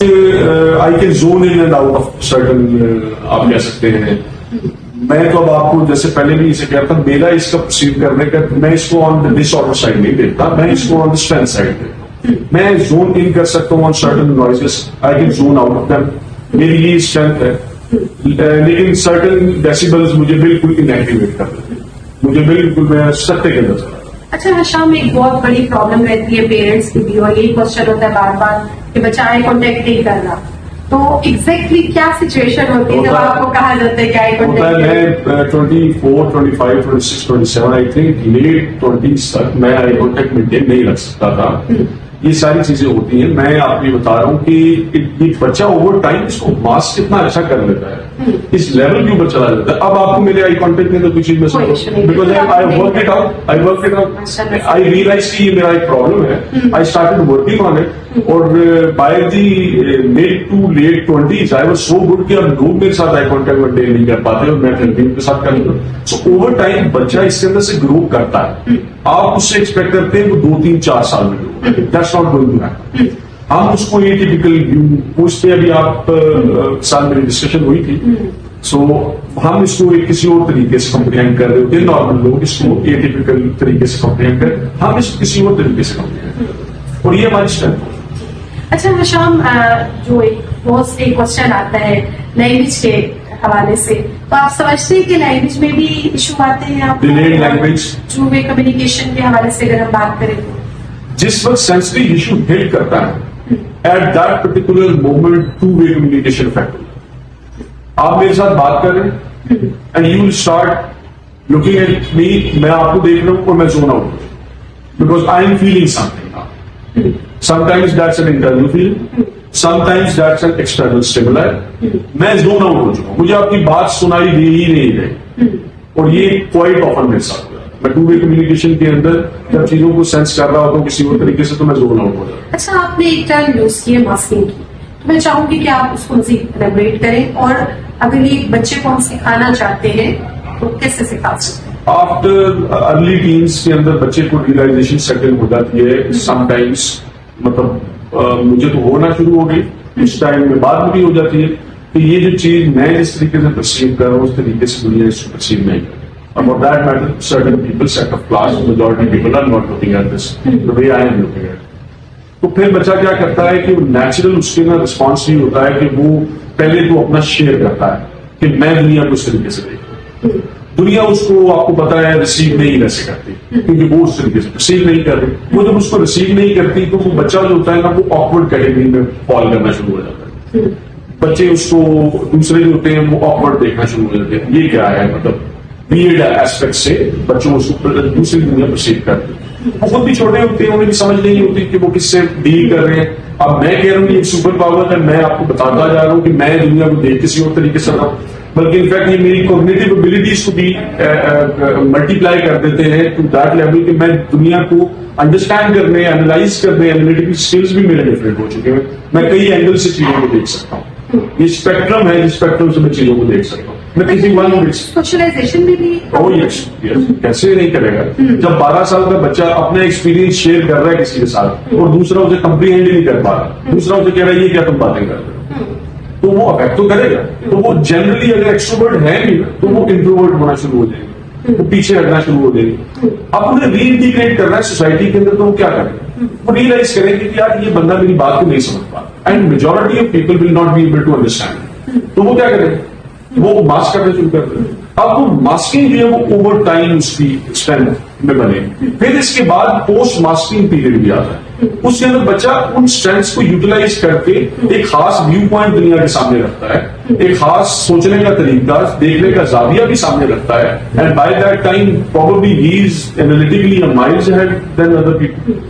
I can zone in and out of certain, आप कह सकते हैं। मैं तो अब आपको जैसे पहले भी इसे कहता था, मेरा इसका परसीव करने का, मैं इसको ऑन द डिसऑर्डर साइड नहीं देखता, मैं इसको ऑन द स्ट्रेंथ साइड देखता हूं। मैं जोन इन कर सकता हूँ on certain noises, I can zone out of them, मेरी ये स्ट्रेंथ है। लेकिन सर्टन डेसिबल्स मुझे बिल्कुल इनएक्टिवेट कर देते हैं, मुझे बिल्कुल मैं सत्य के अंदर चला। अच्छा हशाम, एक बहुत बड़ी प्रॉब्लम रहती है पेरेंट्स की भी, और यही क्वेश्चन होता है बार बार कि बच्चा आई कांटेक्ट नहीं कर रहा, तो एग्जैक्टली क्या सिचुएशन होती है जब आपको कहा जाता है कि आई कांटेक्ट? मैं 24, 25, 26, 27 आई थिंक लेट 20s तक मैं आई कांटेक्ट मेंटेन नहीं रख सकता था। ये सारी चीजें होती हैं। मैं आपको ये बता रहा हूँ कि ये बच्चा ओवर टाइम इसको मास्क कितना अच्छा कर लेता है, इस लेवल के ऊपर चला जाता है। अब आपको मेरे आई कांटेक्ट में तो कुछ चीज में because I work it out, I realise कि ये मेरा एक प्रॉब्लम है। I started working on it, और by the mid to late 20s I was so good कि अब लोग मेरे साथ आई कांटेक्ट मेंटेन नहीं कर पाते और मैं फिर के साथ कर लेता हूँ। सो ओवर टाइम बच्चा इसके अंदर से ग्रो करता है। आप उससे एक्सपेक्ट करते हैं वो 2, 3, 4 साल में grow, that's not going to happen. हम उसको ये टिपिकल व्यू उससे अभी आप साल मेरी डिस्कशन हुई थी, सो हम इसको एक किसी और तरीके से कंप्रीहेंड कर रहे होते हैं। नॉर्मल लोग इसको ये टिपिकल तरीके से कंप्रीहेंड कर, हम इसको किसी और तरीके से कंप्रीहेंड, और ये हमारी स्ट्रेंथ है। अच्छा हशाम, जो एक क्वेश्चन आता है लैंग्वेज के हवाले से, तो आप समझते हैं कि लैंग्वेज में भी इशू आते हैं? आप delayed language, two way communication के हवाले से अगर हम बात करें तो जिस वक्त सेंसरी इशू हिट करता है, at that particular moment two way communication effect. आप मेरे साथ बात कर रहे हैं and you will start looking at me, मैं आपको देख रहा हूं और मैं zone out because I am feeling something now. Sometimes that's an internal feeling, sometimes that's an external stimuli. मैं जोन आउट हो चुका हूं, मुझे आपकी बात सुनाई दे ही नहीं रही, और ये क्वाइट ऑफन मेरे साथ हुआ। मैं टू वे कम्युनिकेशन के अंदर जब चीजों को सेंस कर रहा होता हूँ किसी और तरीके से, तो मैं जोन आउट हो जाता हूं। अच्छा, आपने एक टर्म यूज की है मास्किंग की, तो मैं चाहूंगी कि आप उसको मजीद एलेबोरेट करें, और अगर ये बच्चे को हम सिखाना चाहते हैं तो कैसे सिखा सकते हैं? आफ्टर अर्ली टीन्स के अंदर बच्चे को रियलाइजेशन सेटल हो जाती है समटाइम्स, मतलब मुझे तो होना शुरू हो गई, इस टाइम में बाद में भी हो जाती है कि ये जो चीज मैं जिस तरीके से परसीव कर रहा हूँ उस तरीके से दुनिया इसको परसीव नहीं कर रही। For that matter certain people, set of class, majority people are not looking at this the way I am looking at. तो फिर बच्चा क्या करता है कि नेचुरल उसके ना रिस्पॉन्स ये होता है कि वो पहले तो अपना शेयर करता है कि मैं दुनिया को इस तरीके से देखता हूँ। दुनिया उसको, आपको पता है, रिसीव नहीं वैसे करती, क्योंकि वो उस तरीके से रिसीव नहीं कर रही। वो जब उसको रिसीव नहीं करती तो वो बच्चा जो होता है ना, वो ऑकवर्ड कैटेगरी में फॉल करना शुरू हो जाता है। बच्चे उसको, दूसरे जो होते हैं वो ऑकवर्ड देखना शुरू हो जाते हैं। ये क्या है, मतलब वियर्ड एस्पेक्ट से बच्चों उसको दूसरी दुनिया परसीव करते हैं। वो खुद भी छोटे होते हैं, उन्हें भी समझ नहीं होती कि वो किससे डील कर रहे हैं। अब मैं कह रहा हूँ ये सुपर पावर है, मैं आपको बताता जा रहा हूँ कि मैं दुनिया को देख किसी और तरीके से रहा हूँ, बल्कि इनफैक्ट ये मेरी कॉग्निटिव एबिलिटीज को भी मल्टीप्लाई कर देते हैं टू दैट लेवल कि मैं दुनिया को अंडरस्टैंड करने, एनालाइज करने, एनालिटिकल स्किल्स भी मेरे डिफरेंट हो चुके हैं। मैं कई एंगल से चीजों को देख सकता हूँ। ये स्पेक्ट्रम है, जिस स्पेक्ट्रम से मैं चीजों को देख सकता हूँ। मैं किसी वन सोशलाइजेशन में भी यस कैसे नहीं करेगा? जब 12 साल का बच्चा अपना एक्सपीरियंस शेयर कर रहा है किसी के साथ और दूसरा उसे कंप्रीहेंड ही नहीं कर पा रहा, दूसरा उसे कह रहा है ये क्या तुम बातें कर रहे हो, तो वो अफेक्ट तो करेगा। तो वो जनरली अगर एक्सट्रोवर्ट है भी तो वो इंट्रोवर्ट होना शुरू हो जाएंगे, वो पीछे हटना शुरू हो जाएंगे। अब उन्हें रीइंटीग्रेट करना है सोसाइटी के अंदर, तो वो क्या करेंगे? वो रियलाइज करेंगे कि यार ये बंदा मेरी बात को नहीं समझ पा, and majority of people will not be able to understand. तो वो क्या करेंगे? वो मास्क करना शुरू कर देंगे। अब वो मास्किंग जो है वो ओवर टाइम उसकी स्ट्रेंथ में बने। फिर इसके बाद पोस्ट मास्किंग पीरियड भी आता है, उसके अंदर बच्चा उन स्ट्रेंथ्स को यूटिलाइज करके एक खास व्यू पॉइंट दुनिया के सामने रखता है, एक खास सोचने का तरीका, देखने का जाविया भी सामने रखता है, and by that time probably he is analytically miles ahead than other people.